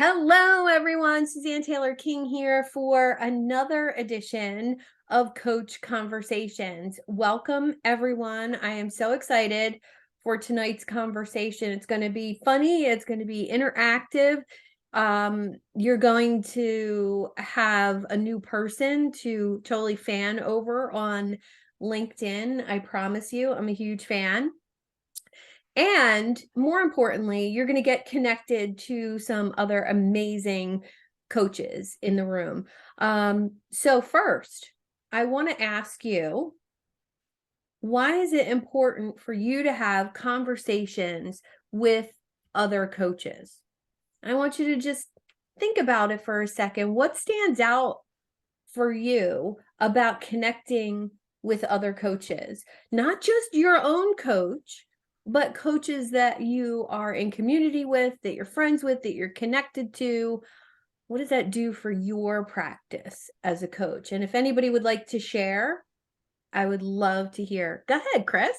Hello, everyone. Suzanne Taylor King here for another edition of Coach Conversations. Welcome, everyone. I am so excited for tonight's conversation. It's going to be funny, it's going to be interactive. You're going to have a new person to totally fan over on LinkedIn. I promise you, I'm a huge fan. And more importantly, you're going to get connected to some other amazing coaches in the room. So first, I want to ask you, why is it important for you to have conversations with other coaches? I want you to just think about it for a second. What stands out for you about connecting with other coaches? Not just your own coach, but coaches that you are in community with, that you're friends with, that you're connected to. What does that do for your practice as a coach? And if anybody would like to share, I would love to hear. Go ahead, Chris.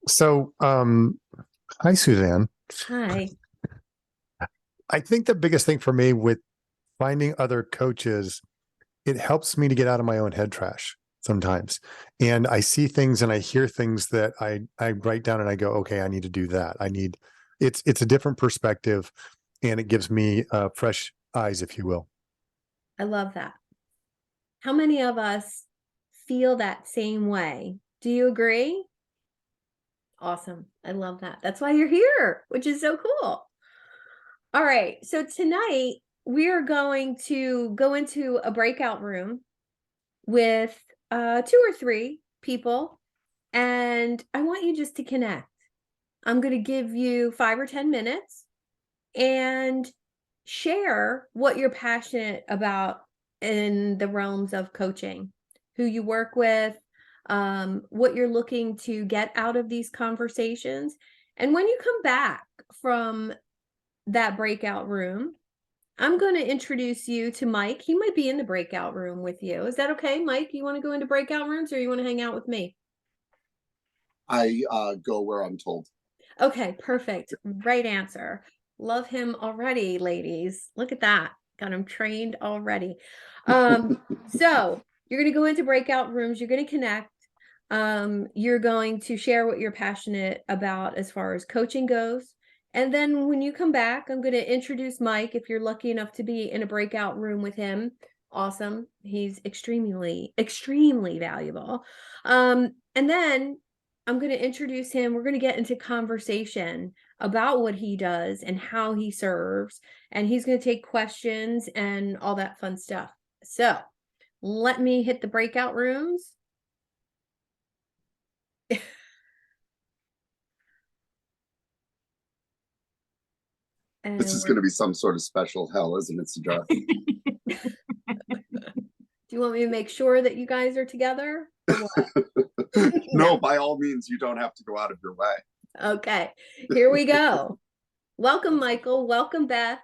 So, hi, Suzanne. Hi. I think the biggest thing for me with finding other coaches, it helps me to get out of my own head trash sometimes. And I see things and I hear things that I write down and I go, okay, I need to do that. It's a different perspective and it gives me fresh eyes, if you will. I love that. How many of us feel that same way? Do you agree? Awesome. I love that. That's why you're here, which is so cool. All right. So tonight we are going to go into a breakout room with two or three people, and I want you just to connect. I'm going to give you 5 or 10 minutes and share what you're passionate about in the realms of coaching, who you work with, what you're looking to get out of these conversations. And when you come back from that breakout room, I'm going to introduce you to Mike. He might be in the breakout room with you. Is that okay, Mike? You want to go into breakout rooms or you want to hang out with me? I go where I'm told. Okay, perfect. Right answer. Love him already, ladies. Look at that. Got him trained already. So you're going to go into breakout rooms. You're going to connect. You're going to share what you're passionate about as far as coaching goes. And then when you come back, I'm going to introduce Mike if you're lucky enough to be in a breakout room with him. Awesome. He's extremely, extremely valuable. And then I'm going to introduce him. We're going to get into conversation about what he does and how he serves. And he's going to take questions and all that fun stuff. So let me hit the breakout rooms. This And is going to be some sort of special hell, isn't it, Sajara? do you want me to make sure that you guys are together or what? No, by all means, you don't have to go out of your way. Okay, here we go. Welcome, Michael. Welcome, Beth.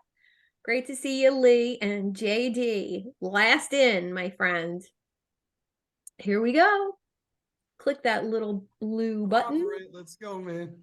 Great to see you, Lee and JD. Last in, my friend. Here we go. Click that little blue button. Let's go, man.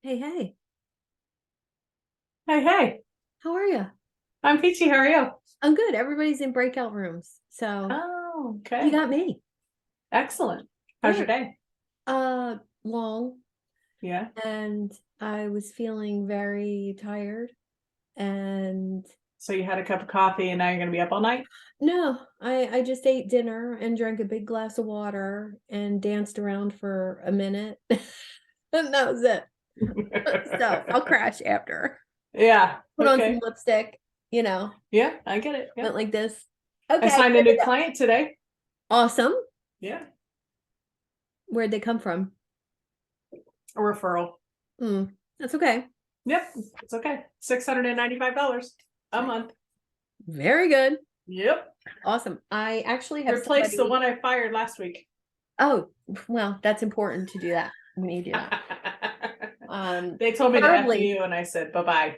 Hey, hey, Hey, hey, how are you? I'm Peachy. How are you? I'm good. Everybody's in breakout rooms. So Oh, you okay. got me. Excellent. How's your day? Long, Yeah. and I was feeling very tired. And So you had a cup of coffee and now you're gonna be up all night? no, I just ate dinner and drank a big glass of water and danced around for a minute. And that was it. So I'll crash after. Yeah. Put on some Okay. lipstick, you know, Yeah, I get it. Yeah. went like this. I Okay, signed a here we new go. client today. Awesome. Yeah. Where'd they come from? A referral. That's okay. Yep. It's okay. $695 a month. Very good. Yep. Awesome. I actually have Replaced the somebody. one I fired last week. Oh, well, that's important to do that. When you do that. They told me to F preferably, you and I said bye-bye.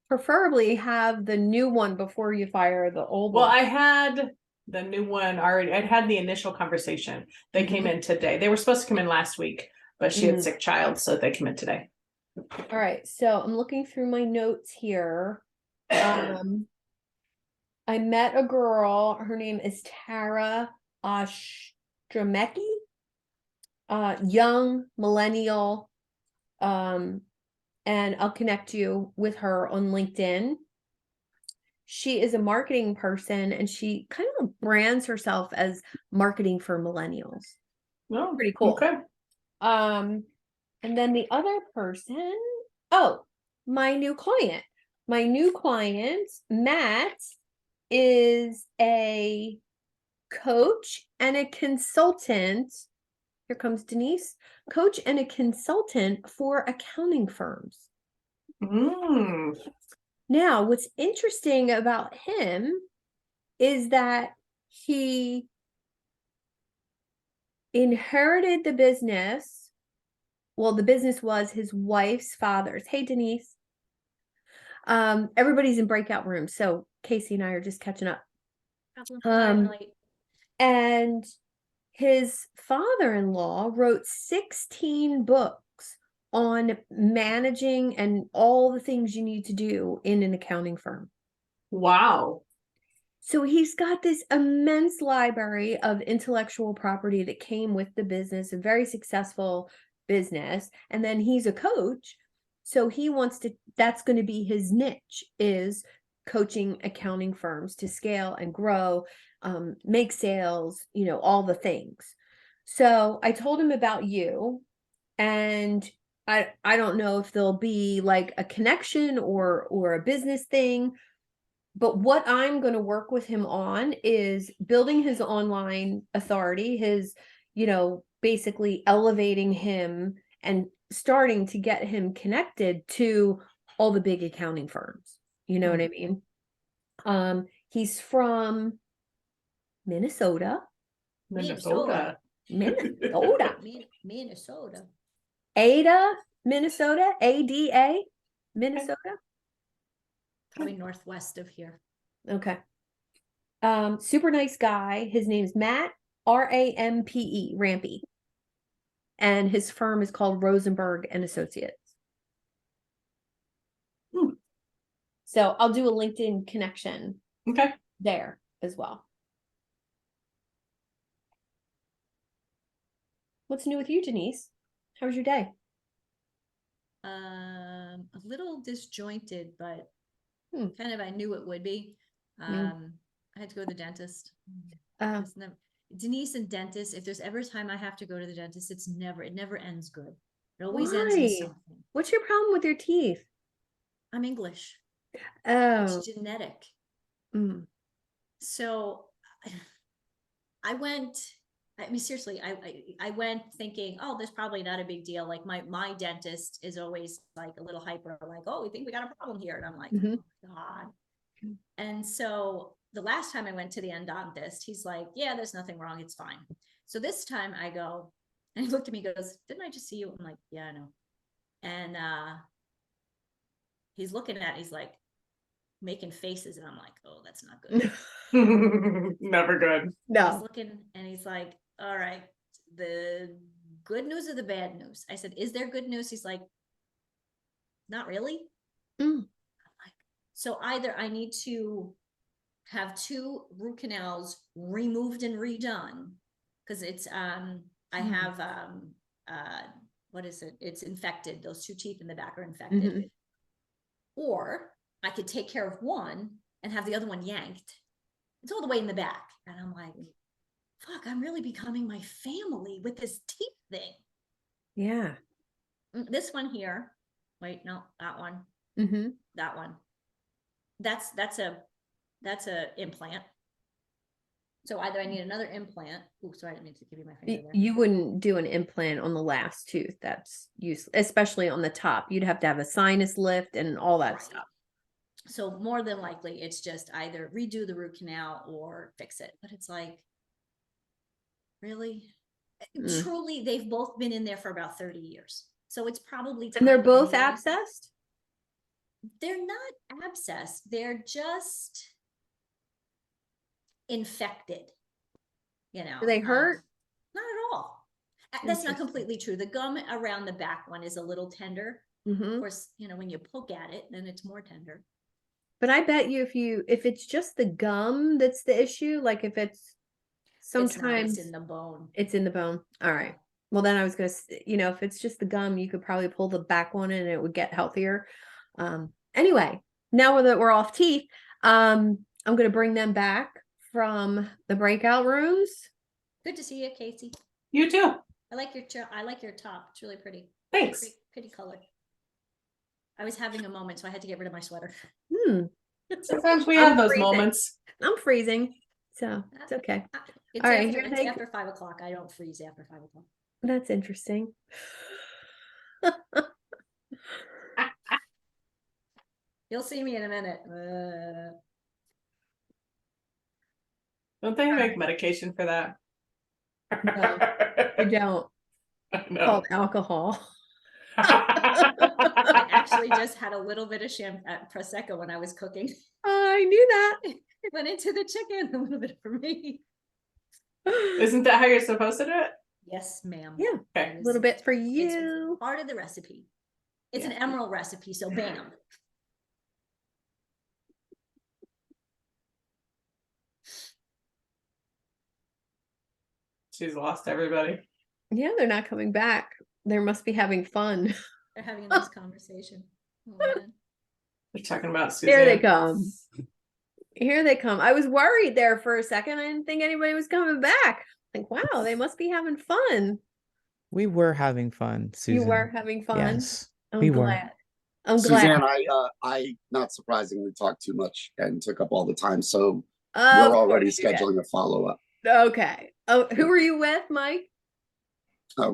preferably have the new one before you fire the old Well, one. I had the new one already. I'd had the initial conversation. They came in today. They were supposed to come in last week, but she had sick child, so they came in today. All right. So I'm looking through my notes here. I met a girl. Her name is Tara Ostromecki. Young millennial. And I'll connect you with her on LinkedIn. She is a marketing person and she kind of brands herself as marketing for millennials. Oh, Pretty cool. okay. And then the other person, oh, my new client. My new client, Matt, is a coach and a consultant. Here comes Denise. Coach and a consultant for accounting firms. Now, what's interesting about him is that he inherited the business. Well, the business was his wife's father's. Hey, Denise. Everybody's in breakout rooms, so Casey and I are just catching up. And his father-in-law wrote 16 books on managing and all the things you need to do in an accounting firm. Wow. So he's got this immense library of intellectual property that came with the business, a very successful business. And then he's a coach. So he wants to, that's going to be his niche, is coaching accounting firms to scale and grow, make sales, all the things. So I told him about you, and I don't know if there'll be like a connection or a business thing, but what I'm going to work with him on is building his online authority, his, basically elevating him and starting to get him connected to all the big accounting firms. You know what I mean? He's from Minnesota. Minnesota. Minnesota. Minnesota. Ada, Minnesota. ADA, Minnesota. Probably northwest of here. Okay. Super nice guy. His name's Matt, Rampe, Rampy. And his firm is called Rosenberg and Associates. So I'll do a LinkedIn connection there as well. What's new with you, Denise? How was your day? A little disjointed, but kind of I knew it would be. I had to go to the dentist. Denise and dentists, if there's ever a time I have to go to the dentist, it never ends good. It always ends in something. What's your problem with your teeth? I'm English. Oh. It's genetic. So I went, seriously, I went thinking, oh, there's probably not a big deal. Like my dentist is always like a little hyper, like, oh, we think we got a problem here. And I'm like, oh God. And so the last time I went to the endodontist, he's like, yeah, there's nothing wrong. It's fine. So this time I go, and he looked at me, goes, didn't I just see you? I'm like, yeah, I know. And he's looking at, he's like making faces. And I'm like, oh, that's not good. Never good. No. He's looking and he's like, all right, the good news or the bad news? I said, is there good news? He's like, not really. Mm. So either I need to have 2 root canals removed and redone, because it's I have what is it? It's infected. Those 2 teeth in the back are infected. Mhm. Or I could take care of one and have the other one yanked. It's all the way in the back. And I'm like, fuck, I'm really becoming my family with this teeth thing. Yeah. This one here. Wait, no, that one. Mm-hmm. That one. That's a implant. So either I need another implant. Oh, sorry, I didn't mean to give you my finger there. You wouldn't do an implant on the last tooth. That's useless, especially on the top. You'd have to have a sinus lift and all that stuff. So more than likely, it's just either redo the root canal or fix it. But it's like, really? Truly, they've both been in there for about 30 years. So it's probably time. And they're both anyway. abscessed? They're not abscessed. They're just infected. You know. Do they hurt? Not at all. That's not completely true. The gum around the back one is a little tender. Mm-hmm. Of course, you know, when you poke at it, then it's more tender. But I bet you if it's just the gum that's the issue, like if it's sometimes it's in the bone. It's in the bone. All right. Well, then I was gonna, if it's just the gum, you could probably pull the back one and it would get healthier. Anyway, now that we're off teeth, I'm gonna bring them back from the breakout rooms. Good to see you, Casey. You too. I like your top. It's really pretty. Thanks. Pretty color. I was having a moment, so I had to get rid of my sweater. Sometimes we I'm have those freezing. moments. I'm freezing, so it's okay. It's All right, it's after 5 o'clock. I don't freeze after 5 o'clock. That's interesting. You'll see me in a minute. Don't they make medication for that? No, I don't. No. Called alcohol. I actually just had a little bit of Prosecco when I was cooking. I knew that. It went into the chicken, a little bit for me. Isn't that how you're supposed to do it? Yes, ma'am. Yeah, Okay. a little bit for It's you. part of the recipe. It's Yeah. an emerald recipe, so bam. She's lost everybody. Yeah, they're not coming back. They must be having fun. They're having a nice conversation. Oh, man. We're talking about Suzanne. Here they come. Here they come. I was worried there for a second. I didn't think anybody was coming back. Like, wow, they must be having fun. We were having fun, Susan. You were having fun. Yes, I'm we glad. were. I'm Suzanne, glad. I not surprisingly talked too much and took up all the time, so Of we're already course you did. scheduling a follow-up. Okay. Oh, who are you with, Mike?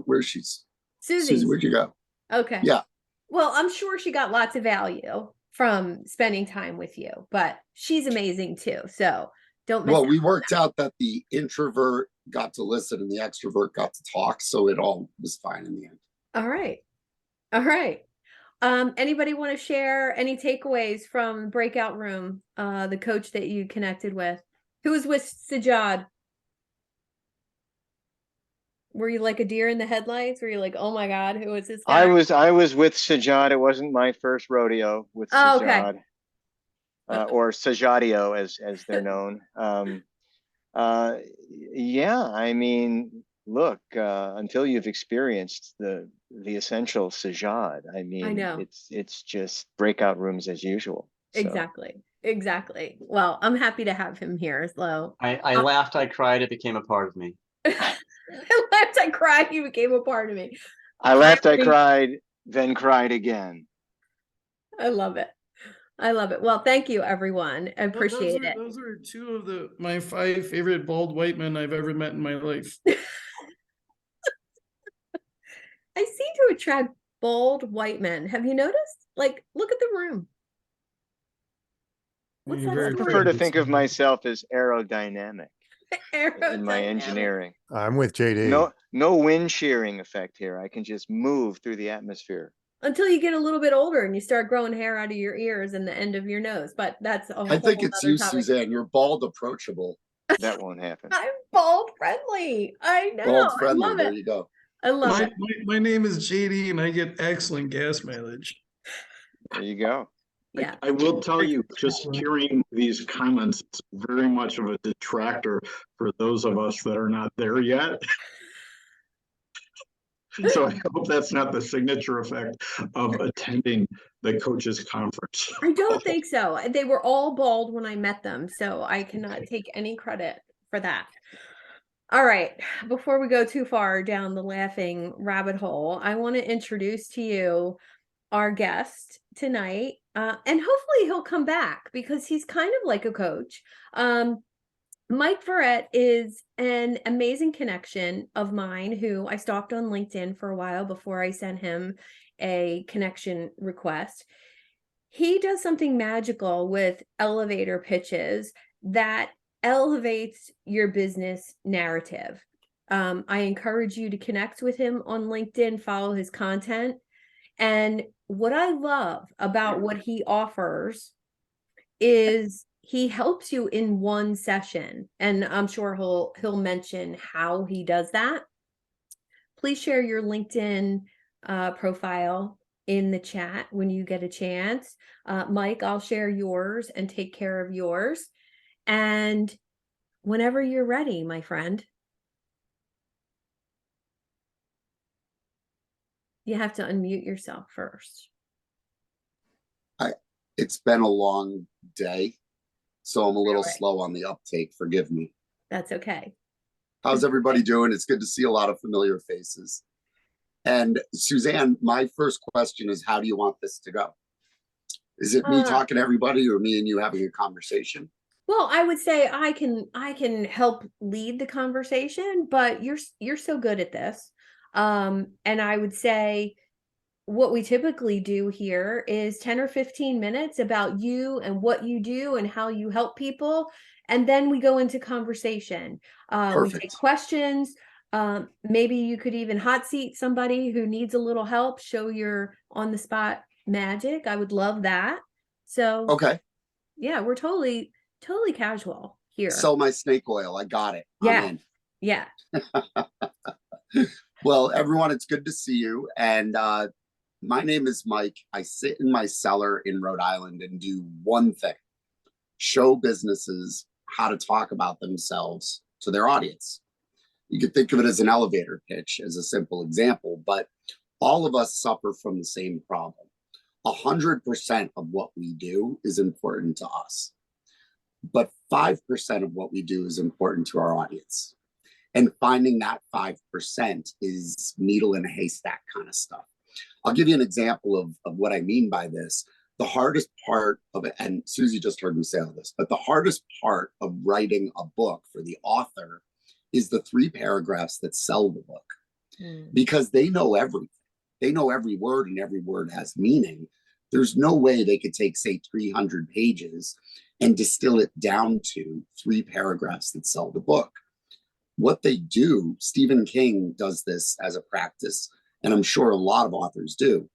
Where's she's? Susie. Susie, where'd you go? Okay. Yeah. Well, I'm sure she got lots of value from spending time with you, but she's amazing too. So don't miss Well, out we on worked that. out that the introvert got to listen and the extrovert got to talk, so it all was fine in the end. All right. All right. Anybody want to share any takeaways from breakout room? The coach that you connected with. Who was with Sajad? Were you like a deer in the headlights? Were you like, oh my God, who is this guy? I was with Sajad. It wasn't my first rodeo with Oh, okay. Sajad, or Sajadio as they're known. Yeah, I mean, look, until you've experienced the essential Sajad, I mean, know. it's just breakout rooms as usual. So. Exactly. Well, I'm happy to have him here. So I laughed, I cried, it became a part of me. I laughed, I cried, he became a part of me. I laughed, I cried, then cried again. I love it. Well, thank you, everyone. I appreciate it. Those are two of my 5 favorite bald white men I've ever met in my life. I seem to attract bald white men. Have you noticed? Like, look at the room. What's You're that very I story? prefer to think of myself as aerodynamic in my Aerodynamic. engineering. I'm with JD. No wind shearing effect here. I can just move through the atmosphere. Until you get a little bit older and you start growing hair out of your ears and the end of your nose. But that's a I whole think it's other you, topic. Suzanne. You're bald approachable. That won't happen. I'm bald friendly. I know. Bald I friendly. love There it. you go. I love it. My name is JD and I get excellent gas mileage. There you go. Yeah. I will tell you, just hearing these comments, it's very much of a detractor for those of us that are not there yet. So I hope that's not the signature effect of attending the coaches conference. I don't think so. They were all bald when I met them, so I cannot take any credit for that. All right, before we go too far down the laughing rabbit hole, I want to introduce to you our guest tonight, and hopefully he'll come back because he's kind of like a coach. Mike Verret is an amazing connection of mine who I stalked on LinkedIn for a while before I sent him a connection request. He does something magical with elevator pitches that elevates your business narrative. I encourage you to connect with him on LinkedIn, follow his content. And what I love about what he offers is he helps you in one session. And I'm sure he'll mention how he does that. Please share your LinkedIn profile in the chat when you get a chance. Mike, I'll share yours and take care of yours. And whenever you're ready, my friend. You have to unmute yourself first. It's been a long day, so I'm a little All right. slow on the uptake. Forgive me. That's okay. How's everybody doing? It's good to see a lot of familiar faces. And Suzanne, my first question is, how do you want this to go? Is it me talking to everybody or me and you having a conversation? Well, I would say I can help lead the conversation, but you're so good at this. And I would say what we typically do here is 10 or 15 minutes about you and what you do and how you help people. And then we go into conversation. We take questions. Maybe you could even hot seat somebody who needs a little help, show your on the spot magic. I would love that. So, okay. Yeah, we're totally casual here. Sell my snake oil. I got it. Yeah. I'm in. Yeah. Well, everyone, it's good to see you. And my name is Mike. I sit in my cellar in Rhode Island and do one thing: show businesses how to talk about themselves to their audience. You could think of it as an elevator pitch as a simple example, but all of us suffer from the same problem. 100% of what we do is important to us, but 5% of what we do is important to our audience. And finding that 5% is needle in a haystack kind of stuff. I'll give you an example of what I mean by this. The hardest part of it, and Susie just heard me say all this, but the hardest part of writing a book for the author is the 3 paragraphs that sell the book, because they know everything. They know every word, and every word has meaning. There's no way they could take, say, 300 pages and distill it down to 3 paragraphs that sell the book. What they do, Stephen King does this as a practice, and I'm sure a lot of authors do: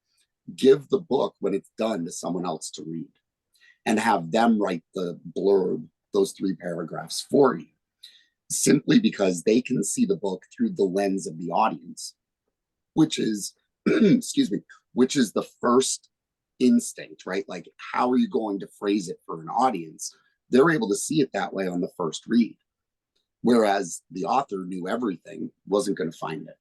give the book when it's done to someone else to read and have them write the blurb, those 3 paragraphs for you, simply because they can see the book through the lens of the audience, which is, excuse me, which is the first instinct, right? Like, how are you going to phrase it for an audience? They're able to see it that way on the first read. Whereas the author knew everything, wasn't going to find it.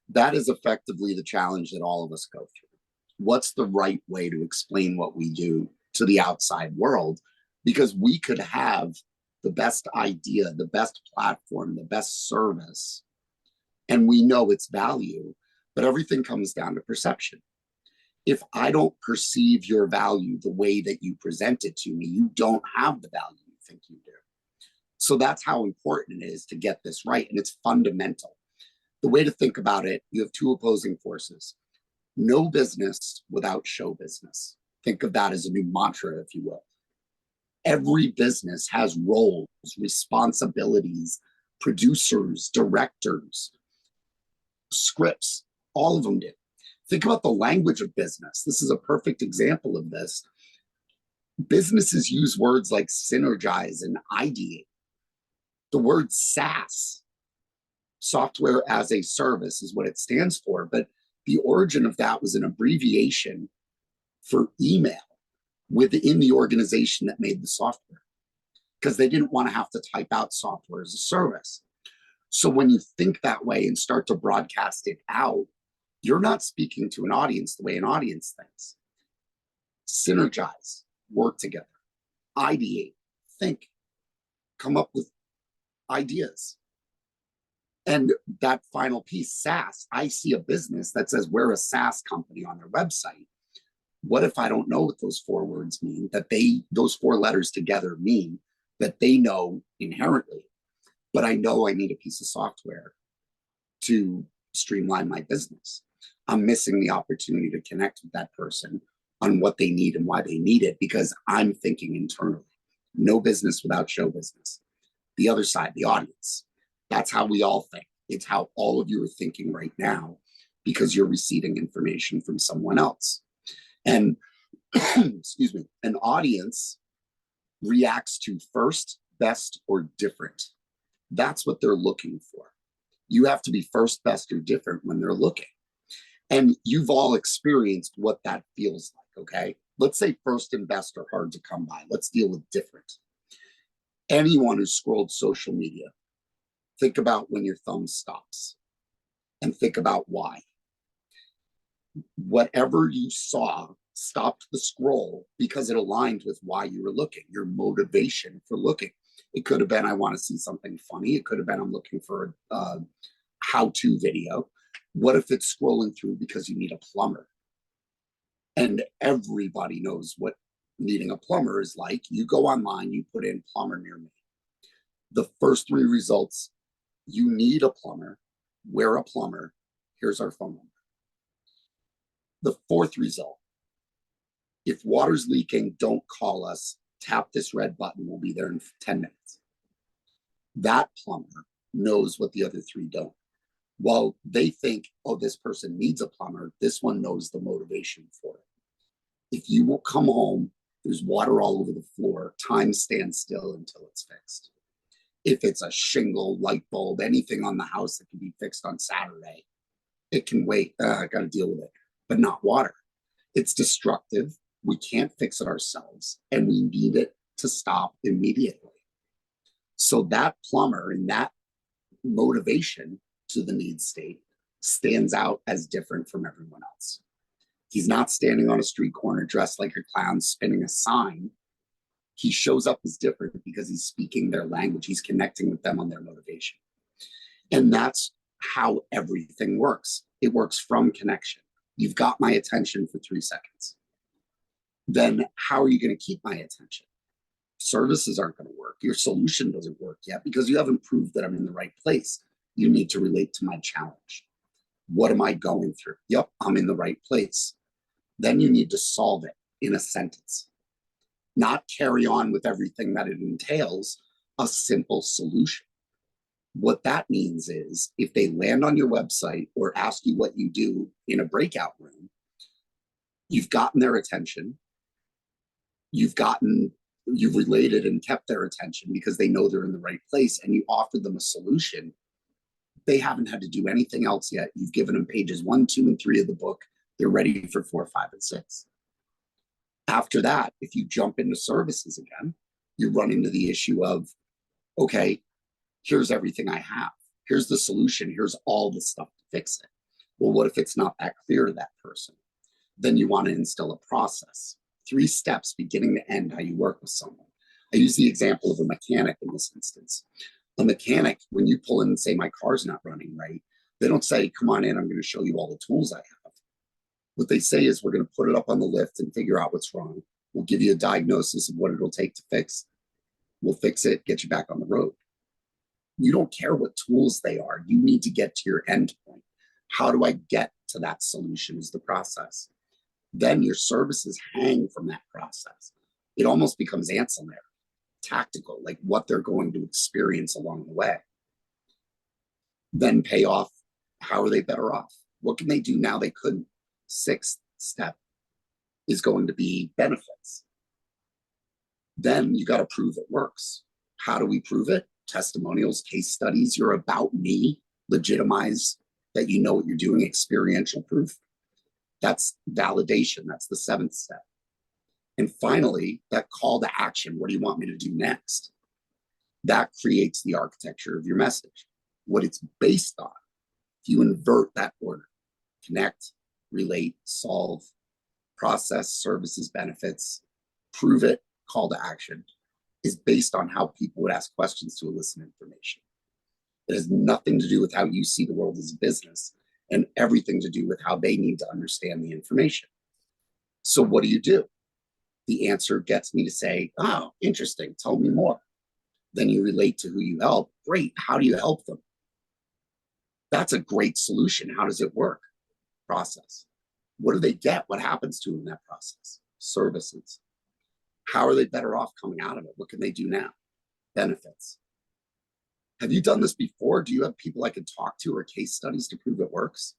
That is effectively the challenge that all of us go through. What's the right way to explain what we do to the outside world? Because we could have the best idea, the best platform, the best service, and we know its value, but everything comes down to perception. If I don't perceive your value the way that you present it to me, you don't have the value you think you do. So that's how important it is to get this right. And it's fundamental. The way to think about it, you have 2 opposing forces. No business without show business. Think of that as a new mantra, if you will. Every business has roles, responsibilities, producers, directors, scripts, all of them do. Think about the language of business. This is a perfect example of this. Businesses use words like synergize and ideate. The word SaaS, software as a service, is what it stands for, but the origin of that was an abbreviation for email within the organization that made the software, because they didn't want to have to type out software as a service. So when you think that way and start to broadcast it out, you're not speaking to an audience the way an audience thinks. Synergize, work together, ideate, think, come up with ideas. And that final piece, SaaS, I see a business that says we're a SaaS company on their website. What if I don't know what those 4 words mean, that those 4 letters together mean, that they know inherently, but I know I need a piece of software to streamline my business. I'm missing the opportunity to connect with that person on what they need and why they need it, because I'm thinking internally. No business without show business. The other side, the audience. That's how we all think. It's how all of you are thinking right now, because you're receiving information from someone else. And excuse me, an audience reacts to first, best, or different. That's what they're looking for. You have to be first, best, or different when they're looking. And you've all experienced what that feels like, okay? Let's say first and best are hard to come by. Let's deal with different. Anyone who scrolled social media, think about when your thumb stops and think about why. Whatever you saw stopped the scroll because it aligned with why you were looking, your motivation for looking. It could have been, I want to see something funny. It could have been, I'm looking for a how-to video. What if it's scrolling through because you need a plumber? And everybody knows what needing a plumber is like. You go online, you put in plumber near me. The first 3 results, you need a plumber, we're a plumber, here's our phone number. The 4th result, if water's leaking, don't call us, tap this red button, we'll be there in 10 minutes. That plumber knows what the other 3 don't. While they think, oh, this person needs a plumber, this one knows the motivation for it. If you will come home, there's water all over the floor, time stands still until it's fixed. If it's a shingle, light bulb, anything on the house that can be fixed on Saturday, it can wait. I got to deal with it, but not water. It's destructive. We can't fix it ourselves, and we need it to stop immediately. So that plumber and that motivation to the need state stands out as different from everyone else. He's not standing on a street corner dressed like a clown spinning a sign. He shows up as different because he's speaking their language. He's connecting with them on their motivation. And that's how everything works. It works from connection. You've got my attention for 3 seconds. Then how are you going to keep my attention? Services aren't going to work. Your solution doesn't work yet because you haven't proved that I'm in the right place. You need to relate to my challenge. What am I going through? Yep, I'm in the right place. Then you need to solve it in a sentence. Not carry on with everything that it entails, a simple solution. What that means is if they land on your website or ask you what you do in a breakout room, you've gotten their attention. You've related and kept their attention because they know they're in the right place, and you offered them a solution. They haven't had to do anything else yet. You've given them pages 1, 2, and 3 of the book. They're ready for 4, 5, and 6. After that, if you jump into services again, you run into the issue of, okay, here's everything I have. Here's the solution. Here's all the stuff to fix it. Well, what if it's not that clear to that person? Then you want to instill a process. 3 steps, beginning to end, how you work with someone. I use the example of a mechanic in this instance. A mechanic, when you pull in and say, my car's not running right, they don't say, come on in, I'm going to show you all the tools I have. What they say is, we're going to put it up on the lift and figure out what's wrong. We'll give you a diagnosis of what it'll take to fix. We'll fix it, get you back on the road. You don't care what tools they are. You need to get to your end point. How do I get to that solution is the process. Then your services hang from that process. It almost becomes ancillary, tactical, like what they're going to experience along the way. Then pay off. How are they better off? What can they do now they couldn't? 6th step is going to be benefits. Then you got to prove it works. How do we prove it? Testimonials, case studies, your about me, legitimize that you know what you're doing, experiential proof. That's validation. That's the seventh step. And finally, that call to action. What do you want me to do next? That creates the architecture of your message. What it's based on, if you invert that order, connect, relate, solve, process, services, benefits, prove it, call to action, is based on how people would ask questions to elicit information. It has nothing to do with how you see the world as a business and everything to do with how they need to understand the information. So what do? The answer gets me to say, oh, interesting, tell me more. Then you relate to who you help. Great, how do you help them? That's a great solution. How does it work? Process. What do they get? What happens to them in that process? Services. How are they better off coming out of it? What can they do now? Benefits. Have you done this before? Do you have people I could talk to or case studies to prove it works?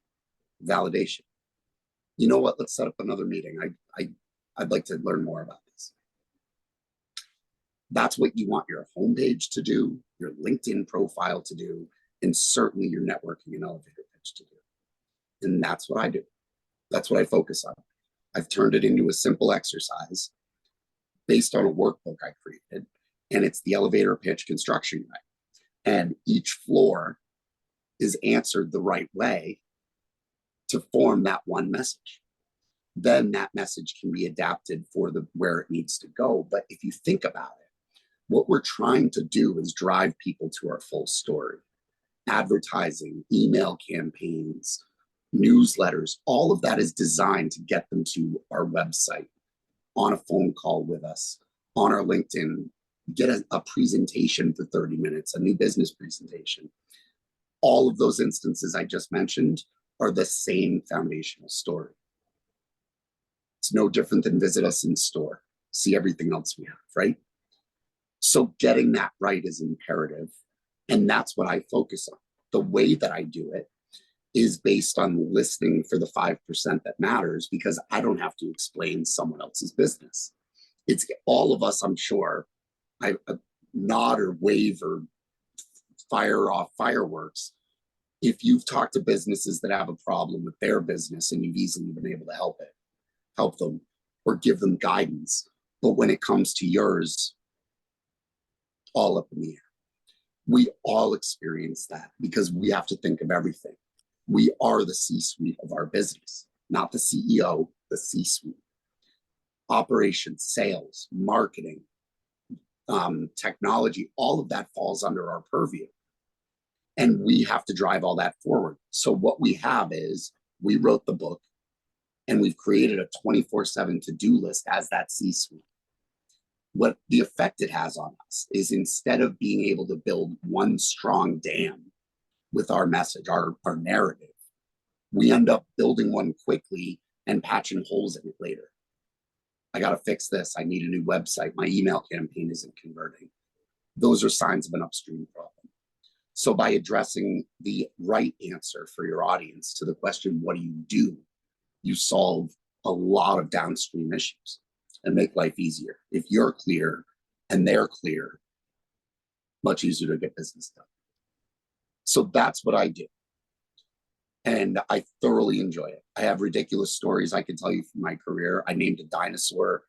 Validation. You know what? Let's set up another meeting. I'd like to learn more about this. That's what you want your homepage to do, your LinkedIn profile to do, and certainly your networking and elevator pitch to do. And that's what I do. That's what I focus on. I've turned it into a simple exercise based on a workbook I created, and it's the elevator pitch construction guide. And each floor is answered the right way to form that one message. Then that message can be adapted for where it needs to go. But if you think about it, what we're trying to do is drive people to our full story. Advertising, email campaigns, newsletters, all of that is designed to get them to our website, on a phone call with us, on our LinkedIn, get a presentation for 30 minutes, a new business presentation. All of those instances I just mentioned are the same foundational story. It's no different than visit us in store, see everything else we have, right? So getting that right is imperative. And that's what I focus on. The way that I do it is based on listening for the 5% that matters, because I don't have to explain someone else's business. It's all of us, I'm sure. I nod or wave or fire off fireworks. If you've talked to businesses that have a problem with their business and you've easily been able to help them or give them guidance. But when it comes to yours, all up in the air. We all experience that because we have to think of everything. We are the C-suite of our business, not the CEO, the C-suite. Operations, sales, marketing, technology, all of that falls under our purview. And we have to drive all that forward. So what we have is we wrote the book and we've created a 24/7 to-do list as that C-suite. What the effect it has on us is instead of being able to build one strong dam with our message, our narrative, we end up building one quickly and patching holes in it later. I got to fix this. I need a new website. My email campaign isn't converting. Those are signs of an upstream problem. So by addressing the right answer for your audience to the question, what do? You solve a lot of downstream issues and make life easier. If you're clear and they're clear, much easier to get business done. So that's what I do. And I thoroughly enjoy it. I have ridiculous stories I can tell you from my career. I named a dinosaur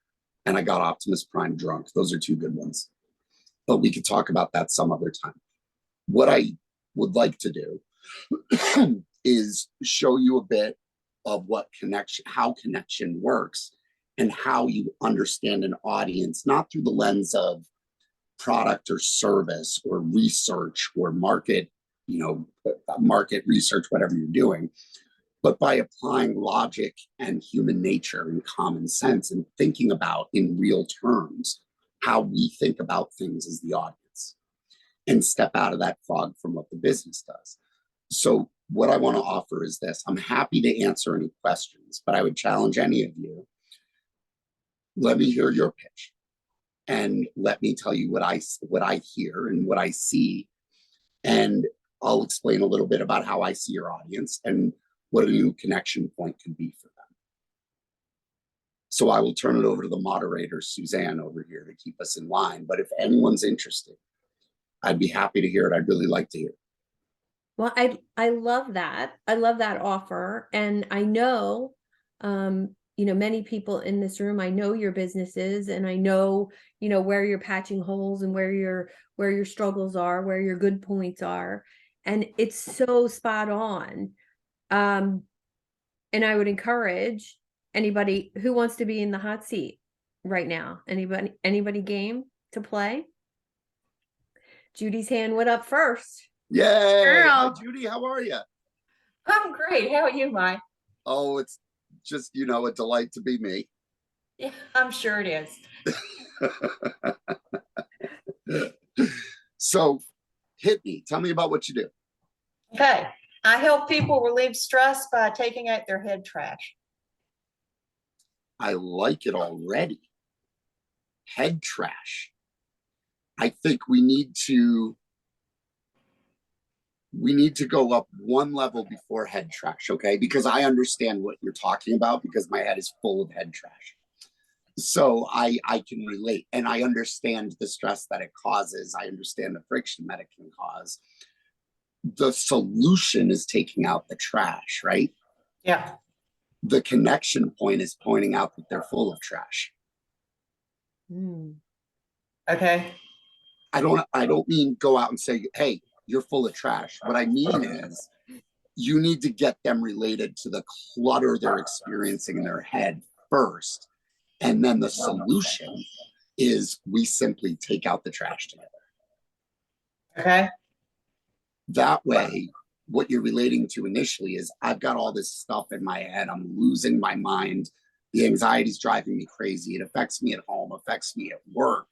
and I got Optimus Prime drunk. Those are two good ones. But we could talk about that some other time. What I would like to do is show you a bit of how connection works and how you understand an audience, not through the lens of product or service or research or market research, whatever you're doing, but by applying logic and human nature and common sense and thinking about in real terms how we think about things as the audience and step out of that fog from what the business does. So what I want to offer is this. I'm happy to answer any questions, but I would challenge any of you. Let me hear your pitch and let me tell you what I hear and what I see. And I'll explain a little bit about how I see your audience and what a new connection point could be for them. So I will turn it over to the moderator, Suzanne, over here to keep us in line. But if anyone's interested, I'd be happy to hear it. I'd really like to hear it. Well, I love that. I love that offer. And I know Many people in this room, I know your businesses, and I know, where you're patching holes and where your struggles are, where your good points are. And it's so spot on. And I would encourage anybody who wants to be in the hot seat right now. Anybody game to play? Judy's hand went up first. Yay! Girl. Hi, Judy. How are you? I'm great. How are you, Mike? Oh, it's just, a delight to be me. Yeah, I'm sure it is. So hit me. Tell me about what you do. Okay. I help people relieve stress by taking out their head trash. I like it already. Head trash. I think we need to go up one level before head trash, okay? Because I understand what you're talking about, because my head is full of head trash. So I can relate, and I understand the stress that it causes. I understand the friction that it can cause. The solution is taking out the trash, right? Yeah. The connection point is pointing out that they're full of trash. Okay. I don't mean go out and say, hey, you're full of trash. What I mean is you need to get them related to the clutter they're experiencing in their head first. And then the solution is we simply take out the trash together. Okay. That way, what you're relating to initially is I've got all this stuff in my head. I'm losing my mind. The anxiety is driving me crazy. It affects me at home, affects me at work.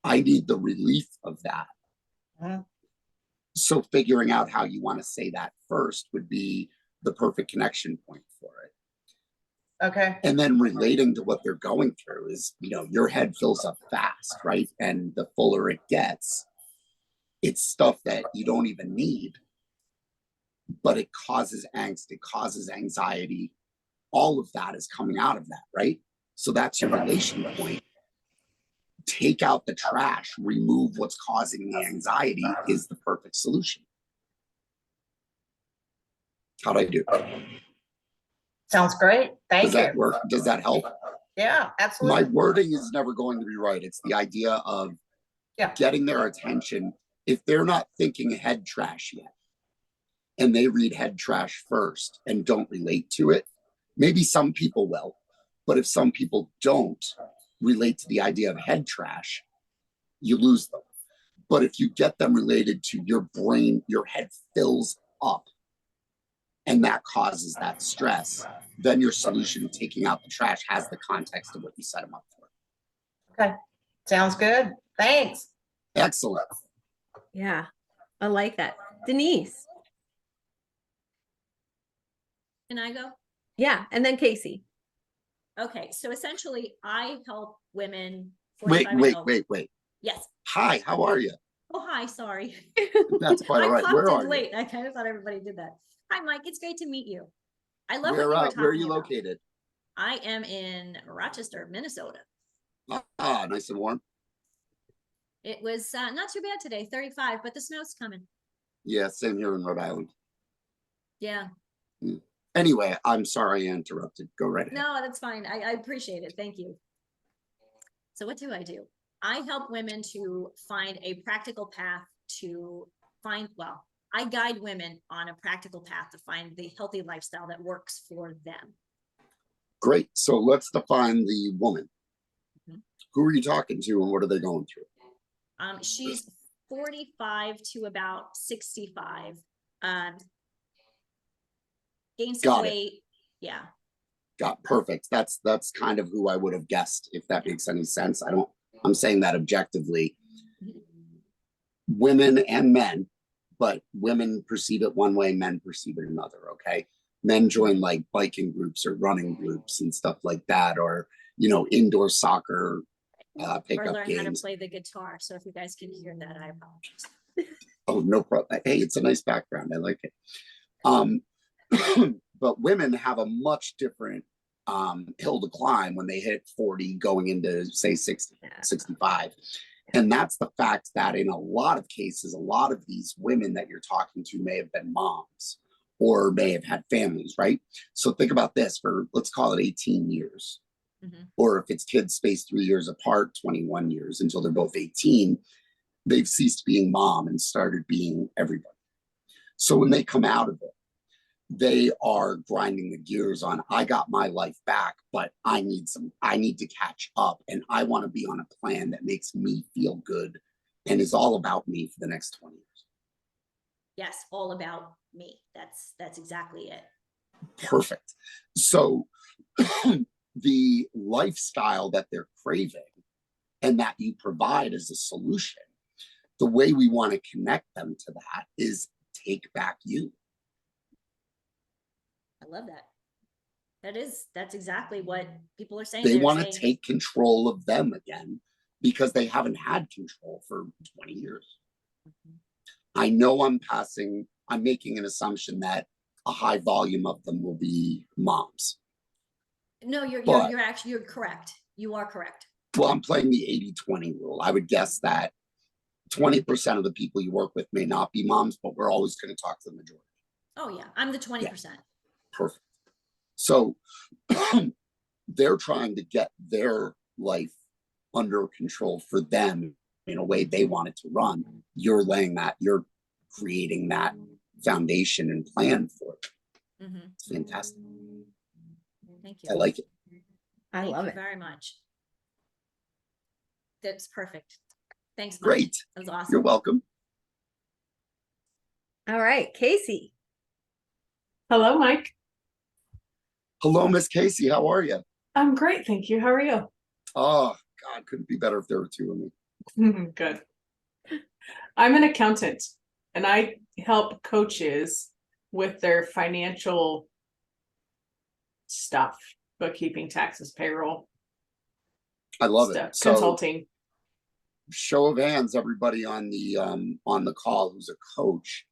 I need the relief of that. So figuring out how you want to say that first would be the perfect connection point for it. Okay. And then relating to what they're going through is, your head fills up fast, right? And the fuller it gets, it's stuff that you don't even need, but it causes angst, it causes anxiety. All of that is coming out of that, right? So that's your relation point. Take out the trash, remove what's causing the anxiety is the perfect solution. How'd I do? Sounds great. Thank you. Does that work? Does that help? Yeah, absolutely. My wording is never going to be right. It's the idea of getting their attention. If they're not thinking head trash yet, and they read head trash first and don't relate to it, maybe some people will, but if some people don't relate to the idea of head trash, you lose them. But if you get them related to your brain, your head fills up, and that causes that stress, then your solution, taking out the trash, has the context of what you set them up for. Okay. Sounds good. Thanks. Excellent. Yeah, I like that. Denise. Can I go? Yeah, and then Casey. Okay, so essentially I help women. Wait. Yes. Hi, how are you? Oh, hi, sorry. That's quite all right. I Where popped are in late. you? I kind of thought everybody did that. Hi, Mike. It's great to meet you. I love Where, what you were talking where are you about. located? I am in Rochester, Minnesota. Ah, nice and warm. It was not too bad today, 35, but the snow's coming. Yeah, same here in Rhode Island. Yeah. Anyway, I'm sorry I interrupted. Go right ahead. No, that's fine. I appreciate it. Thank you. So what do? I help women to find a practical path to find, well, I guide women on a practical path to find the healthy lifestyle that works for them. Great. So let's define the woman. Who are you talking to and what are they going through? She's 45 to about 65. Gained some weight. Yeah. Got perfect. That's kind of who I would have guessed, if that makes any sense. I'm saying that objectively. Women and men, but women perceive it one way, men perceive it another. Okay. Men join like biking groups or running groups and stuff like that, or indoor soccer pickup or learn games. how to play the guitar. So if you guys can hear that, I apologize. Oh, no problem. Hey, it's a nice background. I like it. But women have a much different hill to climb when they hit 40 going into, say, 60, 65. And that's the fact that in a lot of cases, a lot of these women that you're talking to may have been moms or may have had families, right? So think about this for, let's call it 18 years. Or if it's kids spaced 3 years apart, 21 years until they're both 18, they've ceased being mom and started being everybody. So when they come out of it, they are grinding the gears on, I got my life back, but I need to catch up, and I want to be on a plan that makes me feel good and is all about me for the next 20 years. Yes, all about me. That's exactly it. Perfect. So the lifestyle that they're craving and that you provide as a solution, the way we want to connect them to that is take back you. I love that. That's exactly what people are saying. They They're want to saying, take control of them again because they haven't had control for 20 years. I know I'm making an assumption that a high volume of them will be moms. no, you're correct. You are correct. Well, I'm playing the 80-20 rule. I would guess that 20% of the people you work with may not be moms, but we're always going to talk to the majority. Oh yeah, I'm the 20%. Yeah. Perfect. So they're trying to get their life under control for them in a way they want it to run. You're creating that foundation and plan for it. It's fantastic. Thank you. I like it. I love Thank it. you very much. That's perfect. Thanks, Mike. Great. That was awesome. You're welcome. All right, Casey. Hello, Mike. Hello, Miss Casey. How are you? I'm great, thank you. How are you? Oh, God, couldn't be better if there were two of me. Good. I'm an accountant, and I help coaches with their financial stuff, bookkeeping, taxes, payroll. I love stuff, it. So, consulting. show of hands, everybody on the call who's a coach.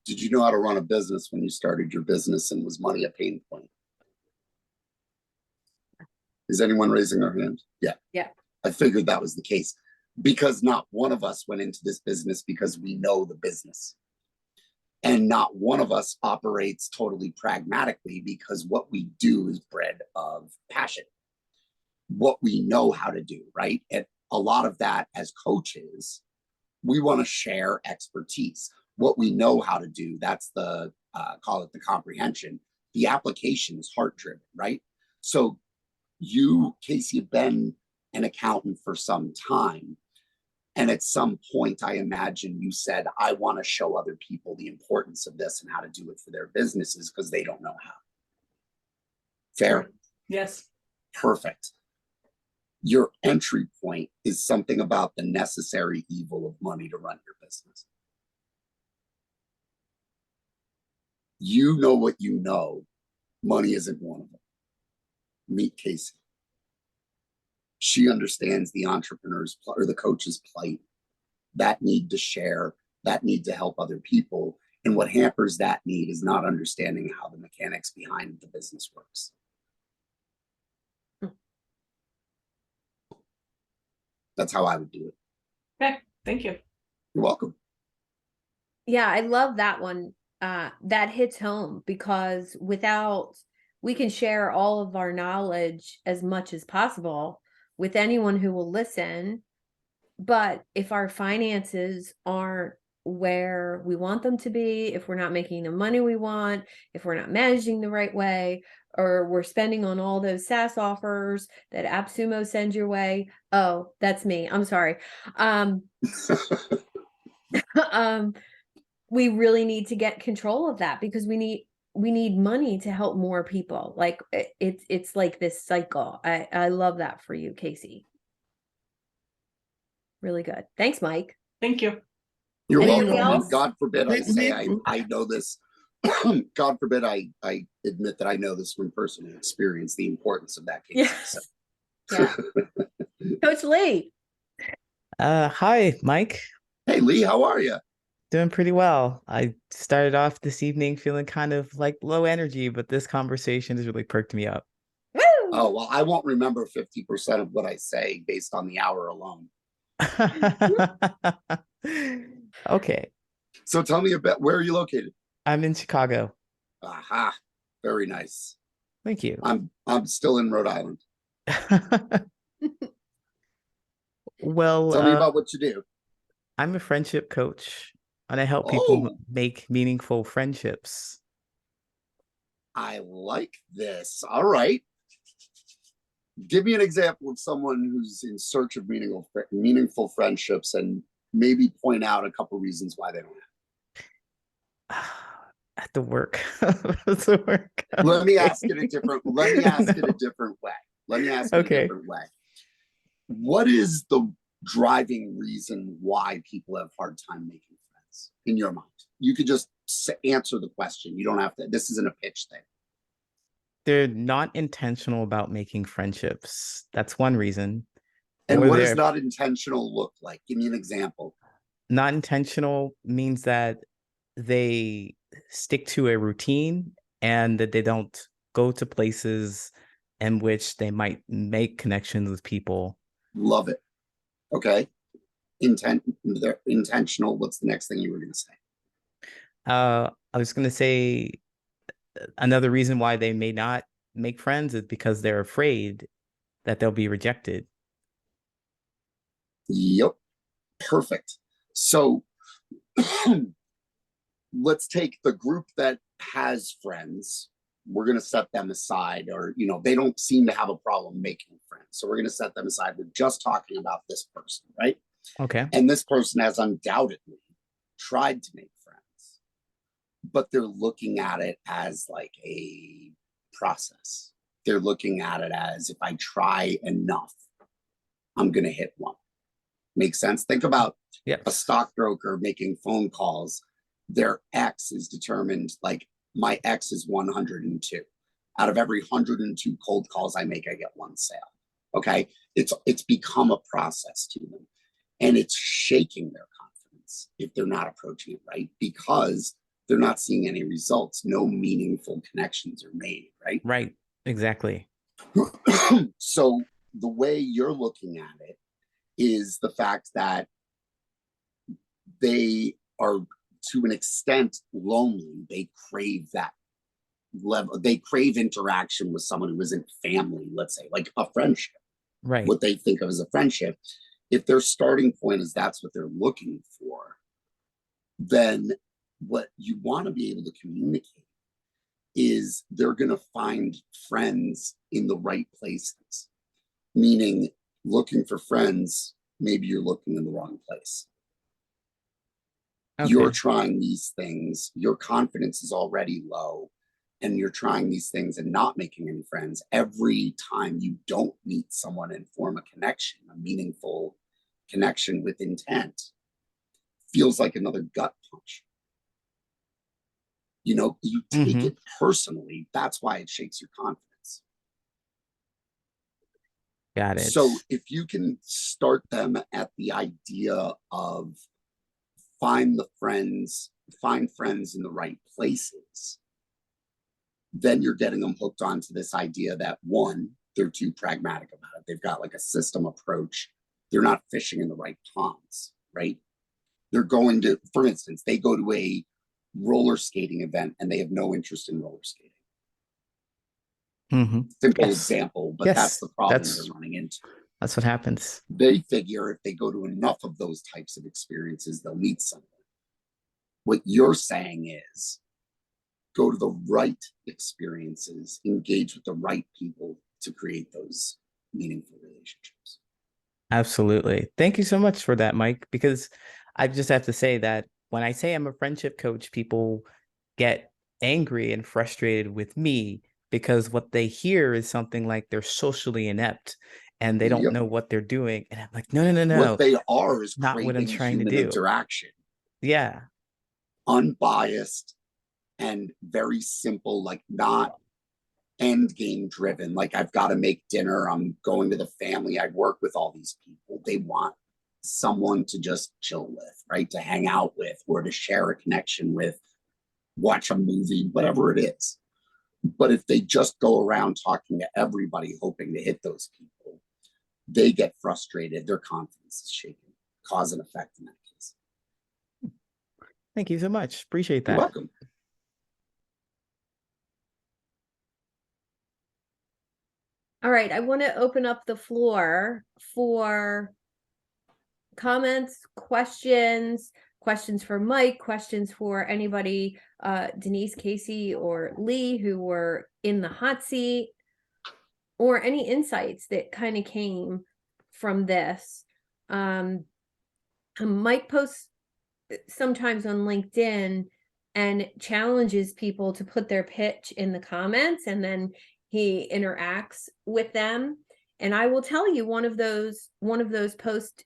Did you know how to run a business when you started your business, and was money a pain point? Is anyone raising their hand? Yeah. Yeah. I figured that was the case, because not one of us went into this business because we know the business. And not one of us operates totally pragmatically, because what we do is bred of passion. What we know how to do, right? And a lot of that as coaches, we want to share expertise. What we know how to do, that's the, call it the comprehension. The application is heart driven, right? So you, Casey, have been an accountant for some time. And at some point, I imagine you said, I want to show other people the importance of this and how to do it for their businesses because they don't know how. Fair? Yes. Perfect. Your entry point is something about the necessary evil of money to run your business. You know what you know. Money isn't one of them. Meet Casey. She understands the entrepreneur's or the coach's plight, that need to share, that need to help other people. And what hampers that need is not understanding how the mechanics behind the business works. That's how I would do it. Okay, thank you. You're welcome. Yeah, I love that one. That hits home, because we can share all of our knowledge as much as possible with anyone who will listen. But if our finances aren't where we want them to be, if we're not making the money we want, if we're not managing the right way, or we're spending on all those SaaS offers that AppSumo sends your way. Oh, that's me. I'm sorry. We really need to get control of that, because we need money to help more people. Like it's like this cycle. I love that for you, Casey. Really good. Thanks, Mike. Thank you. You're Anybody welcome. else? God forbid I say Lee- I know this. God forbid I admit that I know this from personal experience, the importance of that, Casey. Yes. So. Yeah. Coach Lee. Hi, Mike. Hey, Lee, how are you? Doing pretty well. I started off this evening feeling kind of like low energy, but this conversation has really perked me up. Woo! Oh, well, I won't remember 50% of what I say based on the hour alone. Okay. So tell me about, where are you located? I'm in Chicago. Aha, very nice. Thank you. I'm still in Rhode Island. Well, Tell me about what you do. I'm a friendship coach and I help people Oh, make meaningful friendships. I like this. All right. Give me an example of someone who's in search of meaningful friendships, and maybe point out a couple reasons why they don't have. At the work. At the work. Let me ask Okay. it a different. Let me ask it a No. different way. Let me ask it a Okay. different way. What is the driving reason why people have a hard time making friends in your mind? You could just answer the question. You don't have to. This isn't a pitch thing. They're not intentional about making friendships. That's one reason. And Or what does they're not intentional look like? Give me an example. not intentional means that they stick to a routine and that they don't go to places in which they might make connections with people. Love it. Okay. They're intentional. What's the next thing you were going to say? I was going to say another reason why they may not make friends is because they're afraid that they'll be rejected. Yep. Perfect. So let's take the group that has friends. We're going to set them aside, or, they don't seem to have a problem making friends. So we're going to set them aside. We're just talking about this person, right? Okay. And this person has undoubtedly tried to make friends, but they're looking at it as like a process. They're looking at it as, if I try enough, I'm going to hit one. Makes sense? Think about a stockbroker making phone calls. Their X is determined, like, my X is 102. Out of every 102 cold calls I make, I get one sale. Okay. It's become a process to them, and it's shaking their confidence if they're not approaching it right, because they're not seeing any results. No meaningful connections are made, right? Right. Exactly. So the way you're looking at it is the fact that they are, to an extent, lonely. They crave that level. They crave interaction with someone who isn't family, let's say, like a friendship. Right. What they think of as a friendship. If their starting point is that's what they're looking for, then what you want to be able to communicate is they're going to find friends in the right places. Meaning, looking for friends, maybe you're looking in the wrong place. Okay. You're trying these things, your confidence is already low, and you're trying these things and not making any friends. Every time you don't meet someone and form a connection, a meaningful connection with intent, feels like another gut punch. You take it personally. That's why it shakes your confidence. Got it. So if you can start them at the idea of find friends in the right places, then you're getting them hooked onto this idea that, one, they're too pragmatic about it. They've got like a system approach. They're not fishing in the right ponds, right? They're going to, for instance, they go to a roller skating event and they have no interest in roller skating. Simple example, but that's the problem they're running into. That's what happens. They figure if they go to enough of those types of experiences, they'll meet someone. What you're saying is, go to the right experiences, engage with the right people to create those meaningful relationships. Absolutely. Thank you so much for that, Mike, because I just have to say that when I say I'm a friendship coach, people get angry and frustrated with me because what they hear is something like they're socially inept and they don't know what they're doing. And I'm like, no. What they are is not what I'm trying to human do. Interaction. Yeah. Unbiased and very simple, like not end game driven. Like, I've got to make dinner. I'm going to the family. I work with all these people. They want someone to just chill with, right? To hang out with, or to share a connection with, watch a movie, whatever it is. But if they just go around talking to everybody, hoping to hit those people, they get frustrated. Their confidence is shaken. Cause and effect in that case. Thank you so much. Appreciate that. You're welcome. right, I want to open up the floor for comments, questions for Mike, questions for anybody, Denise, Casey, or Lee, who were in the hot seat, or any insights that kind of came from this. Mike posts sometimes on LinkedIn and challenges people to put their pitch in the comments, and then he interacts with them. And I will tell you, one of those posts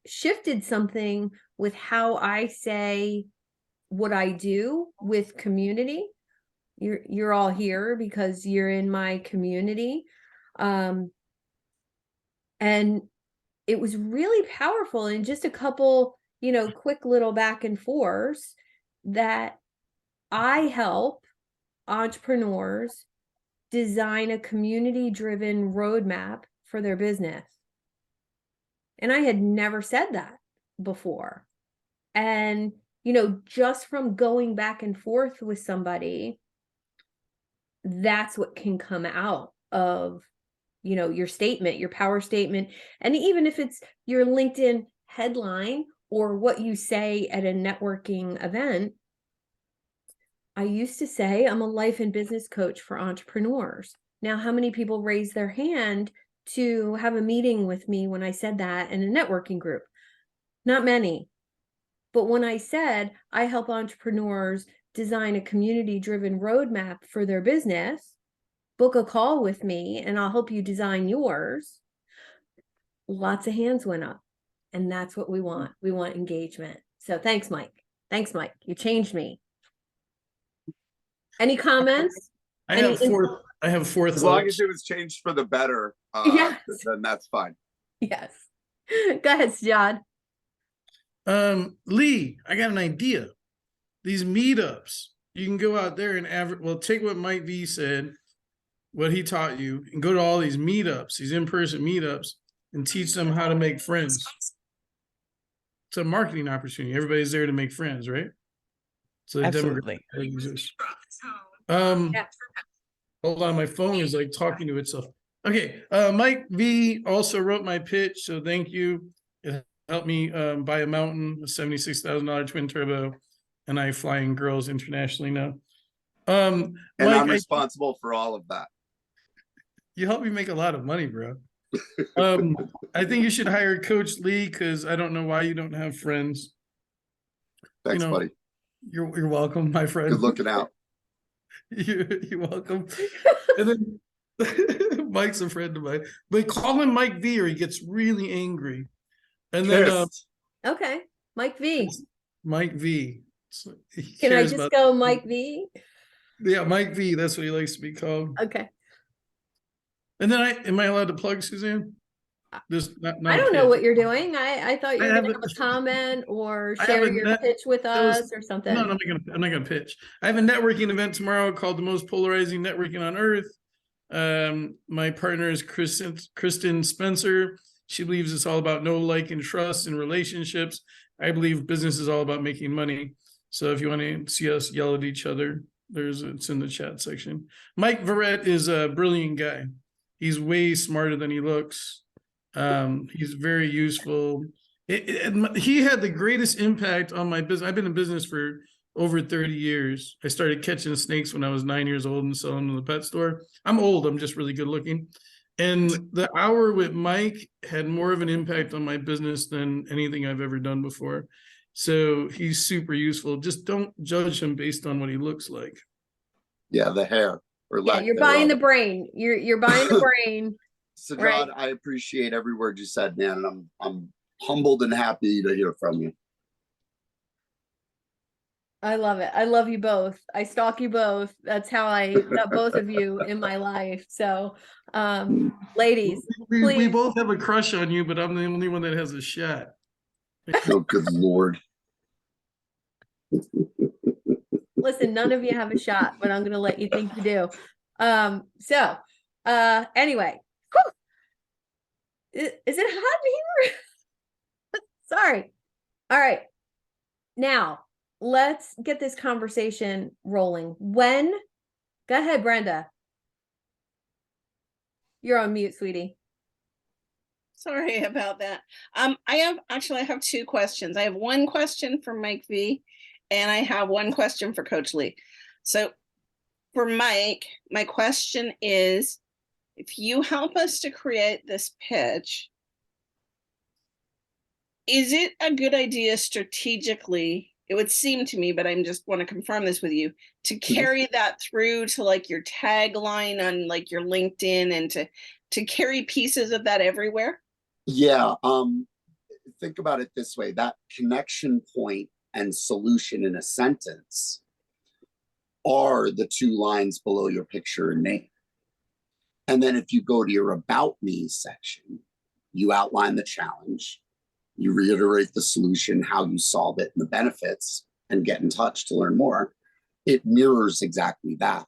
shifted something with how I say what I do with community. You're all here because you're in my community. And it was really powerful, in just a couple, quick little back and forths, that I help entrepreneurs design a community-driven roadmap for their business. And I had never said that before. And, just from going back and forth with somebody, that's what can come out of, your statement, your power statement. And even if it's your LinkedIn headline or what you say at a networking event, I used to say I'm a life and business coach for entrepreneurs. Now, how many people raised their hand to have a meeting with me when I said that in a networking group? Not many. But when I said I help entrepreneurs design a community-driven roadmap for their business, book a call with me and I'll help you design yours, lots of hands went up. And that's what we want. We want engagement. So thanks, Mike. Thanks, Mike. You changed me. Any comments? I have four As long as thoughts. it was changed for the better, Yes. then that's fine. Yes. Go ahead, John. Lee, I got an idea. These meetups, you can go out there and take what Mike V said, what he taught you, and go to all these meetups, these in-person meetups, and teach them how to make friends. It's a marketing opportunity. Everybody's there to make friends, right? So Absolutely. Hold on, my phone is like talking to itself. Okay, Mike V also wrote my pitch, so thank you. It helped me buy a mountain, a $76,000 twin turbo, and I fly in girls internationally now. And Mike, I'm responsible for all of that. You helped me make a lot of money, bro. I think you should hire Coach Lee, because I don't know why you don't have friends. Thanks, buddy. You're welcome, my friend. Good looking out. You're welcome. And then Mike's a friend of mine, but call him Mike V or he gets really angry. And then okay, Mike V. Mike V. So can I just go Mike V? Yeah, Mike V. That's what he likes to be called. Okay. And then am I allowed to plug, Suzanne? I don't know what you're doing. I thought you were going to have a comment or share your pitch with us or something. No, I'm not gonna pitch. I have a networking event tomorrow called The Most Polarizing Networking on Earth. My partner is Kristen Spencer. She believes it's all about know, like, and trust in relationships. I believe business is all about making money. So if you want to see us yell at each other, it's in the chat section. Mike Verret is a brilliant guy. He's way smarter than he looks. He's very useful. He had the greatest impact on my business. I've been in business for over 30 years. I started catching snakes when I was 9 years old and selling them in the pet store. I'm old. I'm just really good looking. And the hour with Mike had more of an impact on my business than anything I've ever done before. So he's super useful. Just don't judge him based on what he looks like. Yeah, the hair. You're buying the brain. You're buying the brain. So John, I appreciate every word you said, man, and I'm humbled and happy to hear from you. I love it. I love you both. I stalk you both. That's how I got both of you in my life. So, ladies, we both have a crush on you, but I'm the only one that has a shot. Oh, good Lord. Listen, none of you have a shot, but I'm going to let you think you do. Anyway, is it hot in here? Sorry. All right. Now, let's get this conversation rolling. Go ahead, Brenda. You're on mute, sweetie. Sorry about that. I have two questions. I have one question for Mike V, and I have one question for Coach Lee. So for Mike, my question is, if you help us to create this pitch, is it a good idea strategically? It would seem to me, but I just want to confirm this with you, to carry that through to like your tagline on like your LinkedIn and to carry pieces of that everywhere? Yeah. Think about it this way, that connection point and solution in a sentence are the two lines below your picture and name. And then if you go to your About Me section, you outline the challenge, you reiterate the solution, how you solve it, and the benefits, and get in touch to learn more. It mirrors exactly that.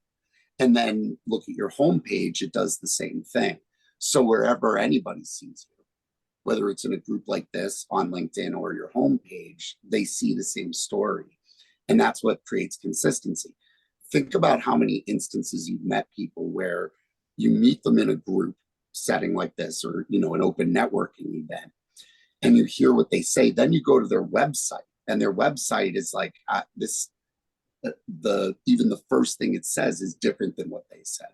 And then look at your homepage, it does the same thing. So wherever anybody sees you, whether it's in a group like this on LinkedIn or your homepage, they see the same story. And that's what creates consistency. Think about how many instances you've met people where you meet them in a group setting like this, or, you know, an open networking event, and you hear what they say. Then you go to their website, and their website is like even the first thing it says is different than what they said.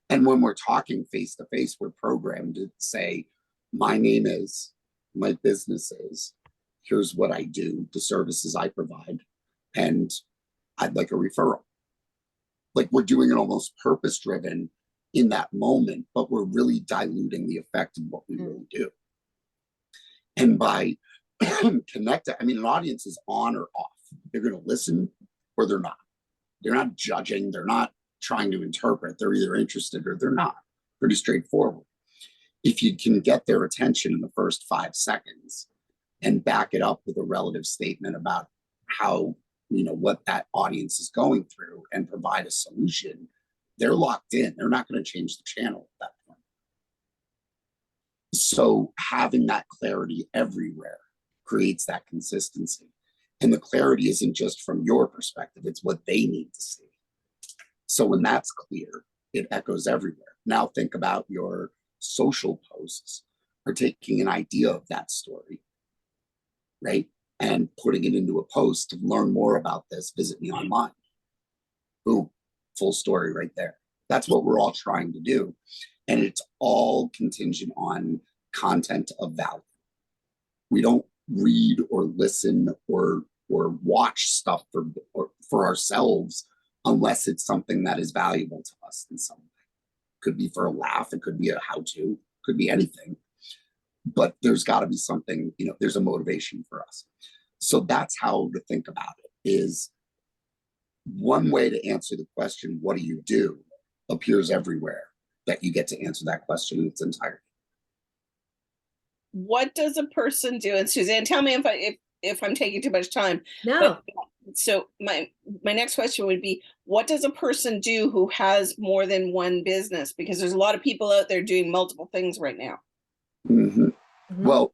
And when we're talking face to face, we're programmed to say, my name is, my business is, here's what I do, the services I provide, and I'd like a referral. Like, we're doing it almost purpose driven in that moment, but we're really diluting the effect of what we really do. And by connecting, I mean, an audience is on or off. They're going to listen or they're not. They're not judging. They're not trying to interpret. They're either interested or they're not. Pretty straightforward. If you can get their attention in the first 5 seconds and back it up with a relative statement about how, you know, what that audience is going through, and provide a solution, they're locked in. They're not going to change the channel at that point. So having that clarity everywhere creates that consistency. And the clarity isn't just from your perspective, it's what they need to see. So when that's clear, it echoes everywhere. Now think about your social posts are taking an idea of that story, right? And putting it into a post to learn more about this, visit me online. Boom, full story right there. That's what we're all trying to do. And it's all contingent on content of value. We don't read or listen or watch stuff for ourselves unless it's something that is valuable to us in some way. Could be for a laugh, it could be a how-to, could be anything. But there's got to be something, you know, there's a motivation for us. So that's how to think about it. Is one way to answer the question, what do you do, appears everywhere that you get to answer that question in its entirety. What does a person do? And Suzanne, tell me if I'm taking too much time. No. So my next question would be, what does a person do who has more than one business? Because there's a lot of people out there doing multiple things right now. Well,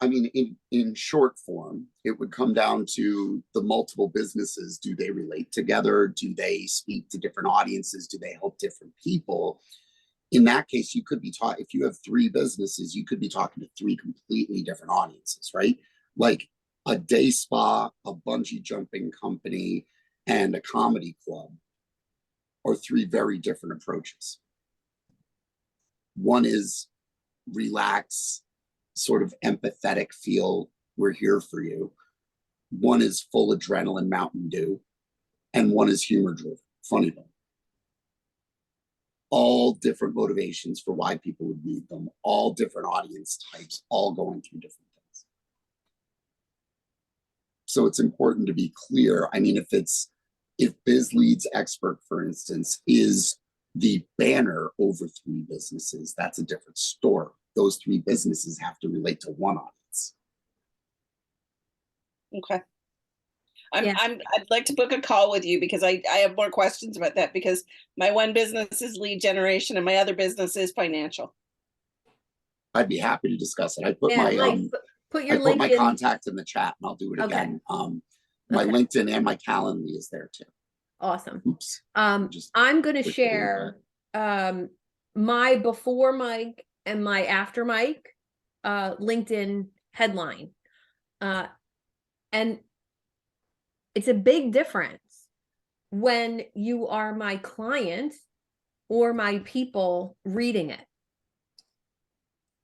I mean, in short form, it would come down to the multiple businesses. Do they relate together? Do they speak to different audiences? Do they help different people? In that case, you could be taught, if you have 3 businesses, you could be talking to 3 completely different audiences, right? Like a day spa, a bungee jumping company, and a comedy club are 3 very different approaches. One is relax, sort of empathetic feel, we're here for you. One is full adrenaline Mountain Dew, and one is humor driven, funny bone. All different motivations for why people would need them, all different audience types, all going through different things. So it's important to be clear. I mean, if Biz Leads Expert, for instance, is the banner over 3 businesses, that's a different story. Those 3 businesses have to relate to one audience. Okay. I'd like to book a call with you because I have more questions about that, because my one business is lead generation and my other business is financial. I'd be happy to discuss it. I put my my contact in the chat, and I'll do it again. My LinkedIn and my Calendly is there too. Awesome. Oops. I'm going to share my before Mike and my after Mike LinkedIn headline. And it's a big difference when you are my client or my people reading it.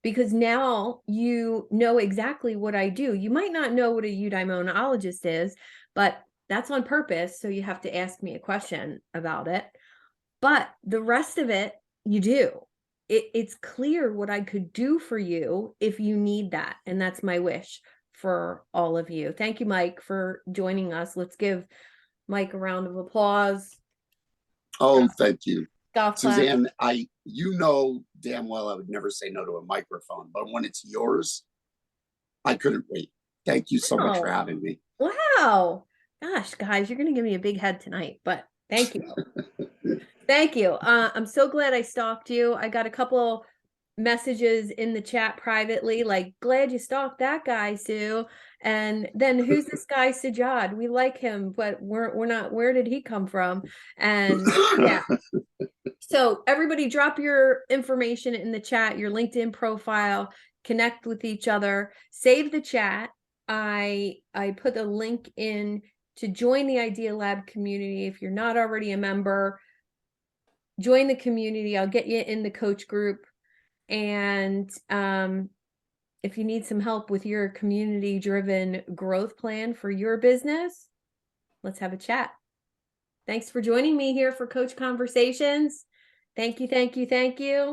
Because now you know exactly what I do. You might not know what a eudaimonologist is, but that's on purpose. So you have to ask me a question about it. But the rest of it, you do. It's clear what I could do for you if you need that. And that's my wish for all of you. Thank you, Mike, for joining us. Let's give Mike a round of applause. Oh, thank you. Golf clap. Suzanne, you know damn well I would never say no to a microphone, but when it's yours, I couldn't wait. Thank you so much for having me. Wow. Gosh, guys, you're going to give me a big head tonight, but thank you. Thank you. I'm so glad I stalked you. I got a couple messages in the chat privately, like, glad you stalked that guy, Sue. And then who's this guy, Sajad? We like him, but we're not, where did he come from? And yeah. So everybody drop your information in the chat, your LinkedIn profile, connect with each other, save the chat. I put a link in to join the Idea Lab community. If you're not already a member, join the community. I'll get you in the coach group. And if you need some help with your community-driven growth plan for your business, let's have a chat. Thanks for joining me here for Coach Conversations. Thank you, thank you, thank you.